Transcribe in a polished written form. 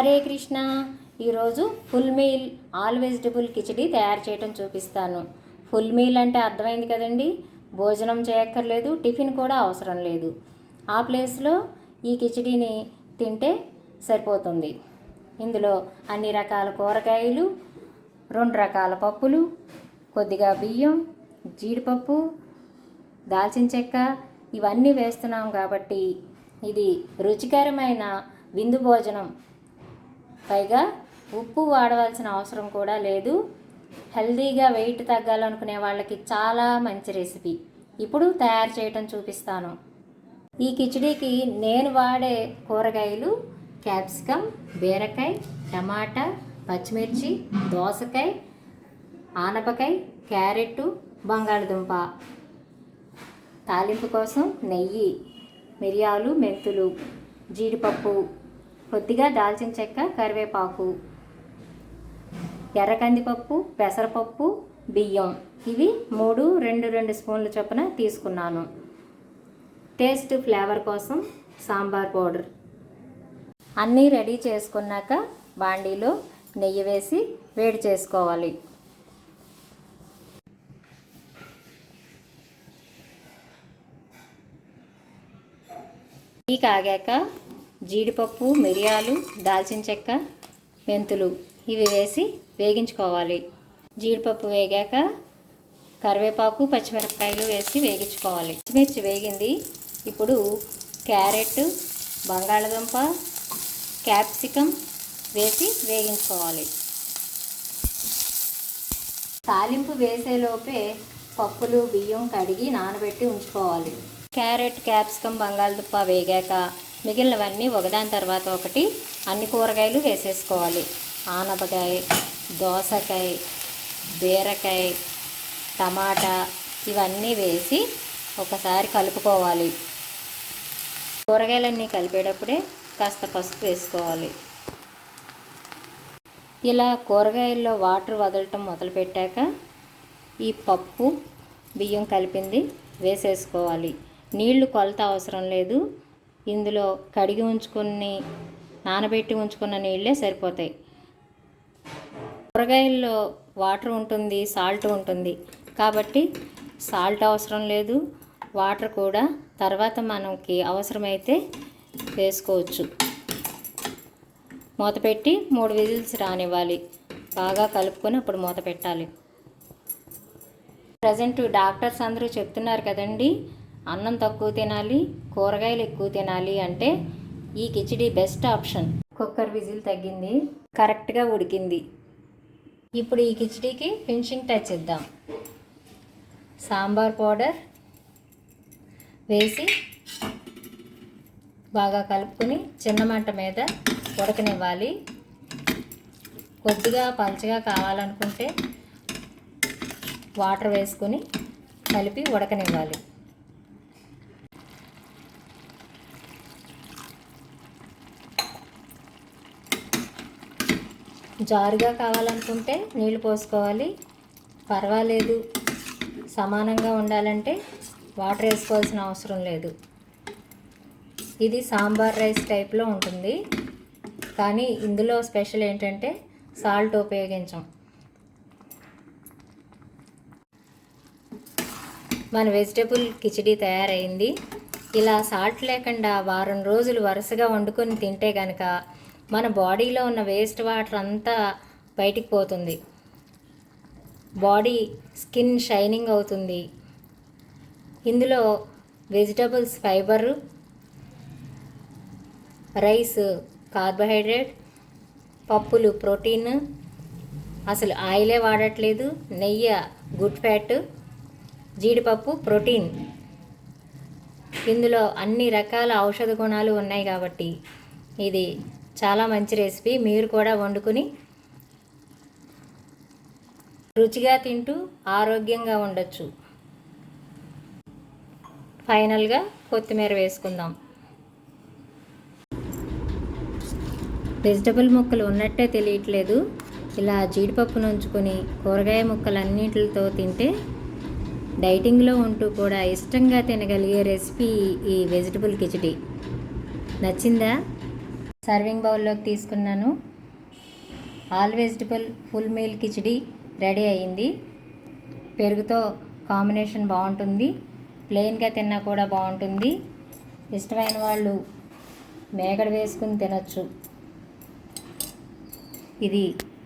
హరే కృష్ణ. ఈరోజు full meal all vegetable khichdi తయారు చేయడం చూపిస్తాను. ఫుల్ మీల్ అంటే అర్థమైంది కదండి, భోజనం చేయక్కర్లేదు, టిఫిన్ కూడా అవసరం లేదు. ఆ ప్లేస్లో ఈ కిచిడిని తింటే సరిపోతుంది. ఇందులో అన్ని రకాల కూరగాయలు, 2 రకాల పప్పులు, కొద్దిగా బియ్యం, జీడిపప్పు, దాల్చిన చెక్క ఇవన్నీ వేస్తున్నాం కాబట్టి ఇది రుచికరమైన విందు భోజనం. పైగా ఉప్పు వాడవలసిన అవసరం కూడా లేదు. హెల్దీగా వెయిట్ తగ్గాలనుకునే వాళ్ళకి చాలా మంచి రెసిపీ. ఇప్పుడు తయారు చేయటం చూపిస్తాను. ఈ కిచిడీకి నేను వాడే కూరగాయలు క్యాప్సికమ్, బీరకాయ, టమాటా, పచ్చిమిర్చి, దోసకాయ, ఆనపకాయ, క్యారెట్, బంగాళదుంప. తాలింపు కోసం నెయ్యి, మిరియాలు, మెంతులు, జీడిపప్పు, కొద్దిగా దాల్చిన చెక్క, కరివేపాకు, ఎర్ర కందిపప్పు, పెసరపప్పు, బియ్యం. ఇవి 2 స్పూన్ల చొప్పున తీసుకున్నాను. టేస్ట్ ఫ్లేవర్ కోసం సాంబార్ పౌడర్. అన్నీ రెడీ చేసుకున్నాక బాండీలో నెయ్యి వేసి వేడి చేసుకోవాలి. నెయ్యి కాగాక జీడిపప్పు, మిరియాలు, దాల్చిన చెక్క, మెంతులు ఇవి వేసి వేగించుకోవాలి. జీడిపప్పు వేగాక కరివేపాకు, పచ్చిమిరపకాయలు వేసి వేగించుకోవాలి. పచ్చిమిర్చి వేగింది. ఇప్పుడు క్యారెట్, బంగాళదుంప, క్యాప్సికమ్ వేసి వేగించుకోవాలి. తాలింపు వేసేలోపే పప్పులు, బియ్యం కడిగి నానబెట్టి ఉంచుకోవాలి. క్యారెట్, క్యాప్సికమ్, బంగాళదుంప వేగాక మిగిలినవన్నీ ఒకదాని తర్వాత ఒకటి అన్ని కూరగాయలు వేసేసుకోవాలి. ఆనపకాయ, దోసకాయ, బీరకాయ, టమాటా ఇవన్నీ వేసి ఒకసారి కలుపుకోవాలి. కూరగాయలన్నీ కలిపేటప్పుడే కాస్త పసుపు వేసుకోవాలి. ఇలా కూరగాయల్లో వాటర్ వదలటం మొదలుపెట్టాక ఈ పప్పు, బియ్యం కలిపింది వేసేసుకోవాలి. నీళ్లు కొలత అవసరం లేదు. ఇందులో కడిగి ఉంచుకుని నానబెట్టి ఉంచుకున్న నీళ్ళే సరిపోతాయి. కూరగాయల్లో వాటర్ ఉంటుంది, సాల్ట్ ఉంటుంది కాబట్టి సాల్ట్ అవసరం లేదు. వాటర్ కూడా తర్వాత మనకి అవసరమైతే వేసుకోవచ్చు. మూత పెట్టి 3 విజిల్స్ రానివ్వాలి. బాగా కలుపుకొని అప్పుడు మూత పెట్టాలి. ప్రజెంట్ డాక్టర్స్ అందరూ చెప్తున్నారు కదండి, అన్నం తక్కువ తినాలి, కూరగాయలు ఎక్కువ తినాలి అంటే ఈ khichdi best option. Cooker whistle తగ్గింది, కరెక్ట్గా ఉడికింది. ఇప్పుడు ఈ కిచిడీకి ఫినిషింగ్ టచ్ ఇద్దాం. సాంబార్ పౌడర్ వేసి బాగా కలుపుకొని చిన్న మంట మీద ఉడకనివ్వాలి. కొద్దిగా పల్చగా కావాలనుకుంటే వాటర్ వేసుకొని కలిపి ఉడకనివ్వాలి. జారుగా కావాలనుకుంటే నీళ్ళు పోసుకోవాలి. పర్వాలేదు, సమానంగా ఉండాలంటే వాటర్ వేసుకోవాల్సిన అవసరం లేదు. ఇది సాంబార్ రైస్ టైప్లో ఉంటుంది, కానీ ఇందులో స్పెషల్ ఏంటంటే సాల్ట్ ఉపయోగించాం. మన వెజిటబుల్ కిచిడి తయారైంది. ఇలా సాల్ట్ లేకుండా వారం రోజులు వరుసగా వండుకొని తింటే కనుక మన బాడీలో ఉన్న వేస్ట్ వాటర్ అంతా బయటికి పోతుంది. బాడీ స్కిన్ షైనింగ్ అవుతుంది. ఇందులో వెజిటబుల్స్ ఫైబర్, రైస్ కార్బోహైడ్రేట్, పప్పులు ప్రోటీన్, అసలు ఆయిలే వాడట్లేదు, నెయ్యి గుడ్ ఫ్యాట్, జీడిపప్పు ప్రోటీన్. ఇందులో అన్ని రకాల ఔషధ గుణాలు ఉన్నాయి కాబట్టి ఇది చాలా మంచి రెసిపీ. మీరు కూడా వండుకుని రుచిగా తింటూ ఆరోగ్యంగా ఉండొచ్చు. ఫైనల్గా కొత్తిమీర వేసుకుందాం. వెజిటబుల్ ముక్కలు ఉన్నట్టే తెలియట్లేదు. ఇలా జీడిపప్పును ఉంచుకొని కూరగాయ ముక్కలన్నింటితో తింటే డైటింగ్లో ఉంటూ కూడా ఇష్టంగా తినగలిగే రెసిపీ ఈ వెజిటబుల్ కిచిడి. నచ్చిందా? సర్వింగ్ బౌల్లోకి తీసుకున్నాను. All vegetable full meal khichdi ready అయ్యింది. పెరుగుతో కాంబినేషన్ బాగుంటుంది, ప్లెయిన్గా తిన్నా కూడా బాగుంటుంది. ఇష్టమైన వాళ్ళు మేగడ వేసుకుని తినచ్చు. ఇది